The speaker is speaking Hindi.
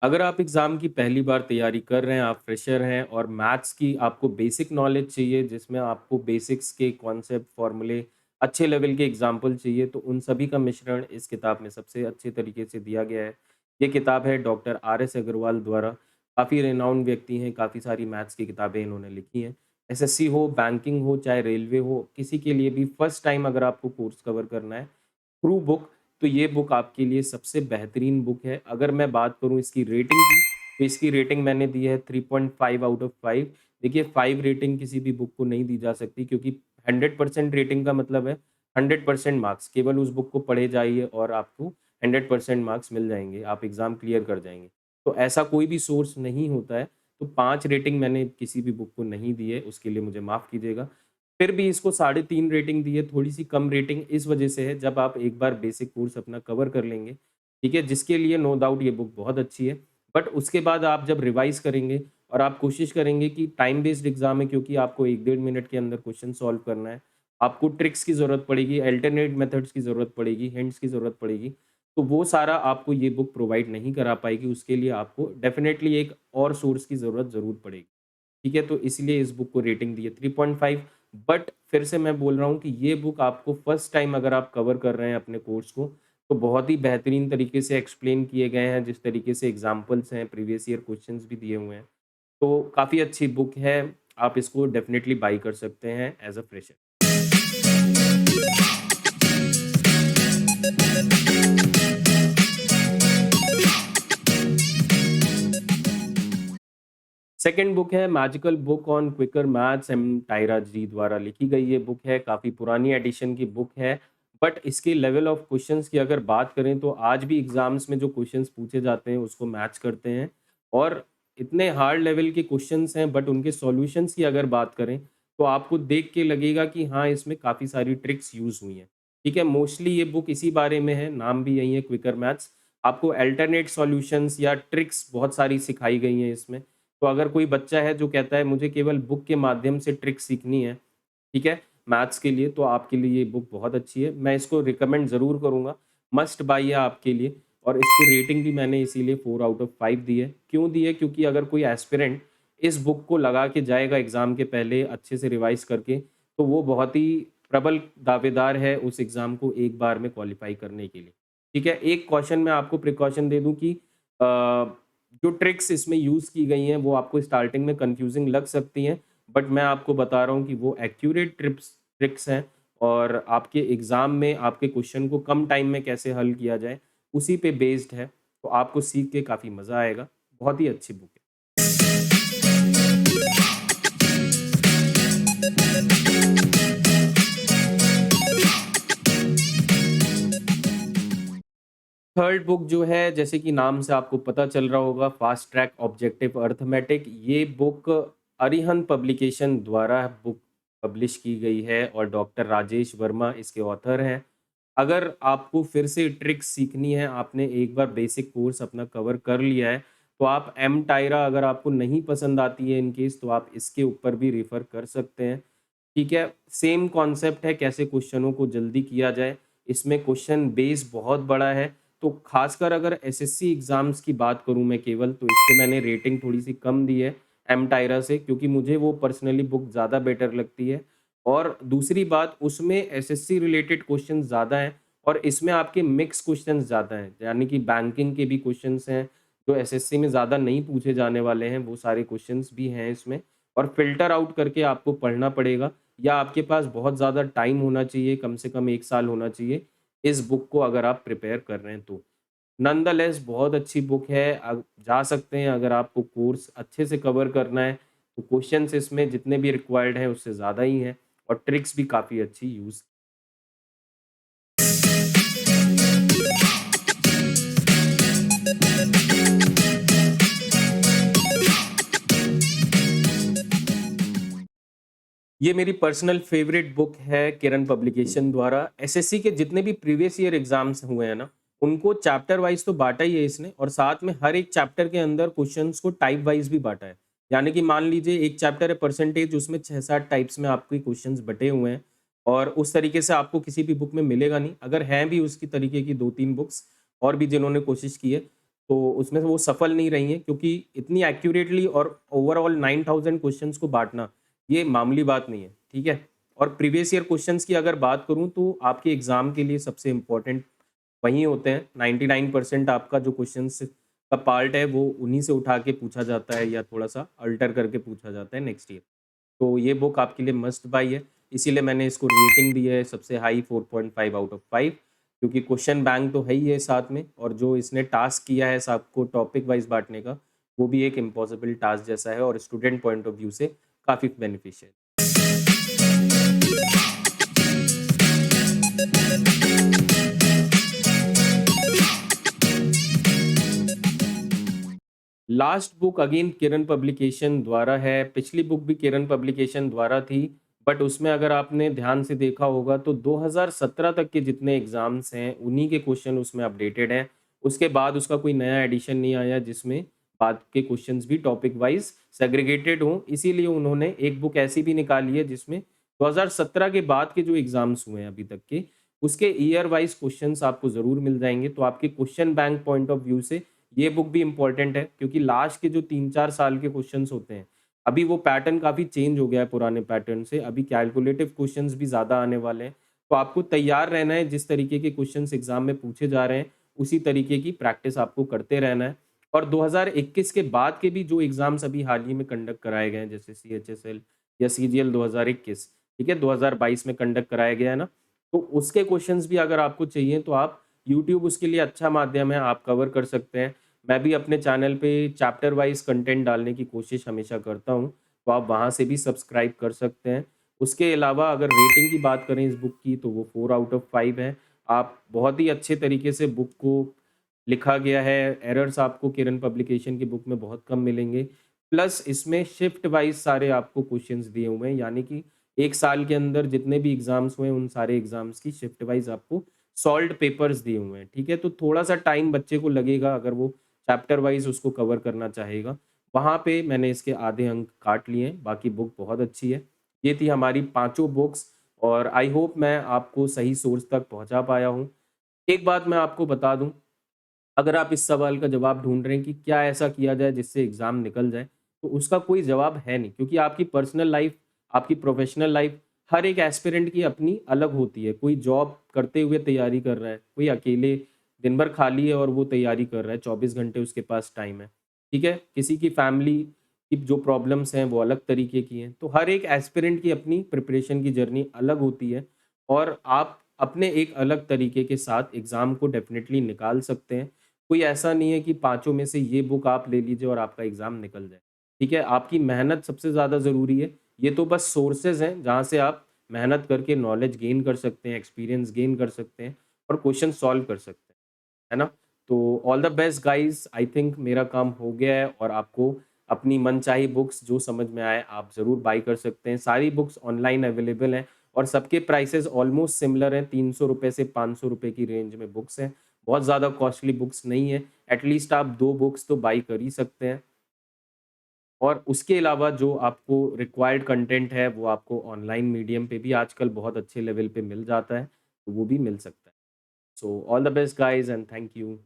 अगर आप एग्ज़ाम की पहली बार तैयारी कर रहे हैं, आप फ्रेशर हैं और मैथ्स की आपको बेसिक नॉलेज चाहिए, जिसमें आपको बेसिक्स के कॉन्सेप्ट, फ़ॉर्मूले, अच्छे लेवल के एग्ज़ाम्पल चाहिए, तो उन सभी का मिश्रण इस किताब में सबसे अच्छे तरीके से दिया गया है। ये किताब है डॉक्टर आर.एस. अग्रवाल द्वारा, काफ़ी रिनाउंड व्यक्ति हैं, काफ़ी सारी मैथ्स की किताबें इन्होंने लिखी हैं। एसएससी हो, बैंकिंग हो, चाहे रेलवे हो, किसी के लिए भी फर्स्ट टाइम अगर आपको कोर्स कवर करना है, ट्रू बुक, तो ये बुक आपके लिए सबसे बेहतरीन बुक है। अगर मैं बात करूँ इसकी रेटिंग की, तो इसकी रेटिंग मैंने दी है 3.5 आउट ऑफ 5। देखिए 5 रेटिंग किसी भी बुक को नहीं दी जा सकती, क्योंकि 100% रेटिंग का मतलब है 100% मार्क्स। केवल उस बुक को पढ़े जाइए और आपको 100% मार्क्स मिल जाएँगे, आप एग्ज़ाम क्लियर कर जाएँगे। तो ऐसा कोई भी सोर्स नहीं होता है, तो 5 रेटिंग मैंने किसी भी बुक को नहीं दी है, उसके लिए मुझे माफ़ कीजिएगा। फिर भी इसको 3.5 रेटिंग दी है, थोड़ी-सी कम रेटिंग इस वजह से है, जब आप एक बार बेसिक कोर्स अपना कवर कर लेंगे, ठीक है? जिसके लिए नो डाउट ये बुक बहुत अच्छी है। बट उसके बाद आप जब रिवाइज़ करेंगे और आप कोशिश करेंगे कि टाइम बेस्ड एग्ज़ाम है, क्योंकि आपको 1 डेढ़ मिनट के अंदर क्वेश्चन सॉल्व करना है। आपको ट्रिक्स की ज़रूरत पड़ेगी, अल्टरनेट मेथड्स की ज़रूरत पड़ेगी, हिंट्स की ज़रूरत पड़ेगी। तो वो सारा आपको ये बुक प्रोवाइड नहीं करा पाएगी, उसके लिए आपको डेफ़िनेटली एक और सोर्स की ज़रूरत ज़रूर पड़ेगी। ठीक है? तो इसलिए इस बुक को रेटिंग दी है 3.5। बट फिर से मैं बोल रहा हूँ कि ये बुक आपको फर्स्ट टाइम अगर आप कवर कर रहे हैं अपने कोर्स को, तो बहुत ही बेहतरीन तरीके से एक्सप्लेन किए गए हैं, जिस तरीके से एग्ज़ाम्पल्स हैं, प्रीवियस ईयर क्वेश्चंस भी दिए हुए हैं। तो काफ़ी अच्छी बुक है, आप इसको डेफ़िनेटली बाय कर सकते हैं as a fresher. Second book है magical book on quicker maths, M Tyra ji द्वारा लिखी गई ये बुक है, काफ़ी पुरानी एडिशन की बुक है। बट इसके लेवल ऑफ क्वेश्चंस की अगर बात करें, तो आज भी एग्ज़ाम्स में जो क्वेश्चंस पूछे जाते हैं उसको मैच करते हैं, और इतने हार्ड लेवल के क्वेश्चंस हैं, बट उनके सॉल्यूशंस की अगर बात करें, तो आपको देख के लगेगा कि हाँ, इसमें काफ़ी सारी ट्रिक्स यूज़ हुई हैं। ठीक है? मोस्टली ये बुक इसी बारे में है, नाम भी यही है क्विकर मैथ्स। आपको अल्टरनेट सॉल्यूशंस या ट्रिक्स बहुत सारी सिखाई गई हैं इसमें। तो अगर कोई बच्चा है जो कहता है मुझे केवल बुक के माध्यम से ट्रिक सीखनी है, ठीक है, मैथ्स के लिए, तो आपके लिए ये बुक बहुत अच्छी है। मैं इसको रिकमेंड ज़रूर करूँगा, मस्ट बाय है आपके लिए। और इसको रेटिंग भी मैंने इसीलिए 4 आउट ऑफ 5 दी है। क्यों दी है? क्योंकि अगर कोई एस्पिरेंट इस बुक को लगा के जाएगा एग्ज़ाम के पहले अच्छे से रिवाइज़ करके, तो वो बहुत ही प्रबल दावेदार है उस एग्ज़ाम को एक बार में क्वालीफ़ाई करने के लिए। ठीक है? एक कॉशन मैं आपको प्रिकॉशन दे दूँ कि जो ट्रिक्स इसमें यूज़ की गई हैं, वो आपको स्टार्टिंग में कन्फ्यूज़िंग लग सकती हैं, बट मैं आपको बता रहा हूँ कि वो एक्यूरेट ट्रिक्स हैं, और आपके एग्ज़ाम में आपके क्वेश्चन को कम टाइम में कैसे हल किया जाए, उसी पे बेस्ड है। तो आपको सीख के काफ़ी मज़ा आएगा। बहुत ही अच्छी बुक है। थर्ड बुक जो है, जैसे कि नाम से आपको पता चल रहा होगा, फास्ट ट्रैक ऑब्जेक्टिव अर्थमेटिक, ये बुक अरिहंत पब्लिकेशन द्वारा बुक पब्लिश की गई है, और डॉक्टर राजेश वर्मा इसके ऑथर हैं। अगर आपको फिर से ट्रिक्स सीखनी है, आपने एक बार बेसिक कोर्स अपना कवर कर लिया है, तो आप एम टायरा अगर आपको नहीं पसंद आती है इन केस, तो आप इसके ऊपर भी रेफ़र कर सकते हैं। ठीक है? सेम कॉन्सेप्ट है, कैसे क्वेश्चनों को जल्दी किया जाए। इसमें क्वेश्चन बेस बहुत बड़ा है, तो ख़ासकर अगर एसएससी एग्ज़ाम्स की बात करूँ मैं केवल, तो इसको मैंने रेटिंग थोड़ी-सी कम दी है एम टायरा से, क्योंकि मुझे वो पर्सनली बुक ज़्यादा बेटर लगती है। और दूसरी बात, उसमें एसएससी रिलेटेड क्वेश्चन ज़्यादा हैं, और इसमें आपके मिक्स क्वेश्चंस ज़्यादा हैं। यानी कि बैंकिंग के भी क्वेश्चंस हैं, जो एसएससी में ज़्यादा नहीं पूछे जाने वाले हैं, वो सारे क्वेश्चंस भी हैं इसमें, और फ़िल्टर आउट करके आपको पढ़ना पड़ेगा, या आपके पास बहुत ज़्यादा टाइम होना चाहिए, कम से कम 1 साल होना चाहिए, इस बुक को अगर आप प्रिपेयर कर रहे हैं तो। नॉनदलेस बहुत अच्छी बुक है, जा सकते हैं अगर आपको कोर्स अच्छे से कवर करना है, तो क्वेश्चंस इसमें जितने भी रिक्वायर्ड हैं उससे ज़्यादा ही हैं, और ट्रिक्स भी काफ़ी अच्छी यूज़। ये मेरी पर्सनल फेवरेट बुक है किरण पब्लिकेशन द्वारा। एसएससी के जितने भी प्रीवियस ईयर एग्ज़ाम्स हुए हैं ना, उनको चैप्टर वाइज़ तो बाँटा ही है इसने, और साथ में हर एक चैप्टर के अंदर क्वेश्चंस को टाइप वाइज़ भी बाँटा है। यानी कि मान लीजिए एक चैप्टर है परसेंटेज, उसमें 6-7 टाइप्स में आपके क्वेश्चंस बँटे हुए हैं, और उस तरीके से आपको किसी भी बुक में मिलेगा नहीं। अगर हैं भी उसकी तरीके की 2-3 बुक्स और भी जिन्होंने कोशिश की है, तो उसमें से वो सफल नहीं रही हैं क्योंकि इतनी एक्यूरेटली और ओवरऑल 9000 क्वेश्चंस को बाँटना, ये मामूली बात नहीं है, ठीक है? और प्रीवियस ईयर क्वेश्चंस की अगर बात करूँ तो आपके एग्ज़ाम के लिए सबसे इम्पोर्टेंट वही होते हैं। 99% आपका जो क्वेश्चंस का पार्ट है वो उन्हीं से उठा के पूछा जाता है या थोड़ा-सा अल्टर करके पूछा जाता है नेक्स्ट ईयर। तो ये बुक आपके लिए मस्ट बाय है, इसीलिए मैंने इसको रेटिंग दी है सबसे हाई 4.5 आउट ऑफ 5 क्योंकि क्वेश्चन बैंक तो है ही है साथ में और जो इसने टास्क किया है सबको टॉपिक वाइज़ बाँटने का, वो भी एक इम्पॉसिबल टास्क जैसा है और स्टूडेंट पॉइंट ऑफ व्यू से काफ़ी बेनिफिशियल। लास्ट बुक अगेन किरण पब्लिकेशन द्वारा है, पिछली बुक भी किरण पब्लिकेशन द्वारा थी, बट उसमें अगर आपने ध्यान से देखा होगा तो 2017 तक के जितने एग्ज़ाम्स हैं, उन्हीं के क्वेश्चन उसमें अपडेटेड हैं। उसके बाद उसका कोई नया एडिशन नहीं आया जिसमें बाद के क्वेश्चंस भी टॉपिक वाइज़ सेग्रीगेटेड हों, इसीलिए उन्होंने एक बुक ऐसी भी निकाली है जिसमें 2017 के बाद के जो एग्ज़ाम्स हुए हैं अभी तक के, उसके ईयर वाइज़ क्वेश्चंस आपको ज़रूर मिल जाएँगे। तो आपके question bank point of view से ये बुक भी इम्पोर्टेंट है क्योंकि लास्ट के जो 3-4 साल के क्वेश्चंस होते हैं, अभी वो पैटर्न काफ़ी चेंज हो गया है पुराने पैटर्न से, अभी कैलकुलेटिव क्वेश्चंस भी ज़्यादा आने वाले हैं। तो आपको तैयार रहना है, जिस तरीके के क्वेश्चंस एग्ज़ाम में पूछे जा रहे हैं, उसी तरीके की प्रैक्टिस आपको करते रहना है। और 2021 के बाद के भी जो एग्ज़ाम्स अभी हाल ही में कंडक्ट कराए गए हैं, जैसे सीएचएसएल या सीजीएल 2021, ठीक है? 2022 में कंडक्ट कराया गया है ना, तो उसके क्वेश्चंस भी अगर आपको चाहिए तो आप यूट्यूब उसके लिए अच्छा माध्यम है, आप कवर कर सकते हैं। मैं भी अपने चैनल पे चैप्टर वाइज़ कंटेंट डालने की कोशिश हमेशा करता हूँ, तो आप वहाँ से भी सब्सक्राइब कर सकते हैं। उसके अलावा अगर रेटिंग की बात करें इस बुक की तो वो 4 आउट ऑफ 5 है। आप बहुत ही अच्छे तरीके से बुक को लिखा गया है, एरर्स आपको किरण पब्लिकेशन की बुक में बहुत कम मिलेंगे। प्लस इसमें शिफ्ट वाइज़ सारे आपको क्वेश्चंस दिए हुए हैं, यानी कि 1 साल के अंदर जितने भी एग्ज़ाम्स हुए, उन सारे एग्ज़ाम्स की शिफ्ट वाइज़ आपको सॉल्व्ड पेपर्स दिए हुए हैं, ठीक है? तो थोड़ा-सा टाइम बच्चे को लगेगा अगर वो चैप्टर वाइज़ उसको कवर करना चाहेगा। वहाँ पे मैंने इसके आधे अंक काट लिए हैं, बाकी बुक बहुत अच्छी है। ये थी हमारी पाँचों बुक्स और आई होप मैं आपको सही सोर्स तक पहुँचा पाया हूँ। एक बात मैं आपको बता दूँ, अगर आप इस सवाल का जवाब ढूँढ रहे हैं कि क्या ऐसा किया जाए जिससे एग्ज़ाम निकल जाए, तो उसका कोई जवाब है नहीं क्योंकि आपकी पर्सनल लाइफ़, आपकी प्रोफ़ेशनल लाइफ़ हर एक एस्पिरेंट की अपनी अलग होती है। कोई जॉब करते हुए तैयारी कर रहा है, कोई अकेले दिन भर खाली है और वो तैयारी कर रहा है, 24 घंटे उसके पास टाइम है, ठीक है? किसी की फैमिली की जो प्रॉब्लम्स हैं वो अलग तरीके की हैं। तो हर एक एस्पिरेंट की अपनी प्रिपरेशन की जर्नी अलग होती है और आप अपने एक अलग तरीके के साथ एग्ज़ाम को डेफ़िनिटली निकाल सकते हैं। कोई ऐसा नहीं है कि पाँचों में से ये बुक आप ले लीजिए और आपका एग्ज़ाम निकल जाए, ठीक है? आपकी मेहनत सबसे ज़्यादा ज़रूरी है। ये तो बस सोर्सेज़ हैं जहाँ से आप मेहनत करके नॉलेज गेन कर सकते हैं, एक्सपीरियंस गेन कर सकते हैं और क्वेश्चन सॉल्व कर सकते हैं, है ना? तो all the best guys, I think मेरा काम हो गया है और आपको अपनी मनचाही बुक्स जो समझ में आए आप ज़रूर बाय कर सकते हैं। सारी बुक्स ऑनलाइन अवेलेबल हैं और सबके प्राइसेज़ ऑलमोस्ट सिमिलर हैं, ₹300 से ₹500 की रेंज में बुक्स हैं। बहुत ज़्यादा कॉस्टली बुक्स नहीं है, एटलीस्ट आप 2 बुक्स तो बाय कर ही सकते हैं और उसके अलावा जो आपको रिक्वायर्ड कंटेंट है, वो आपको ऑनलाइन मीडियम पे भी आजकल बहुत अच्छे लेवल पे मिल जाता है, तो वो भी मिल सकता है। So all the best guys and thank you.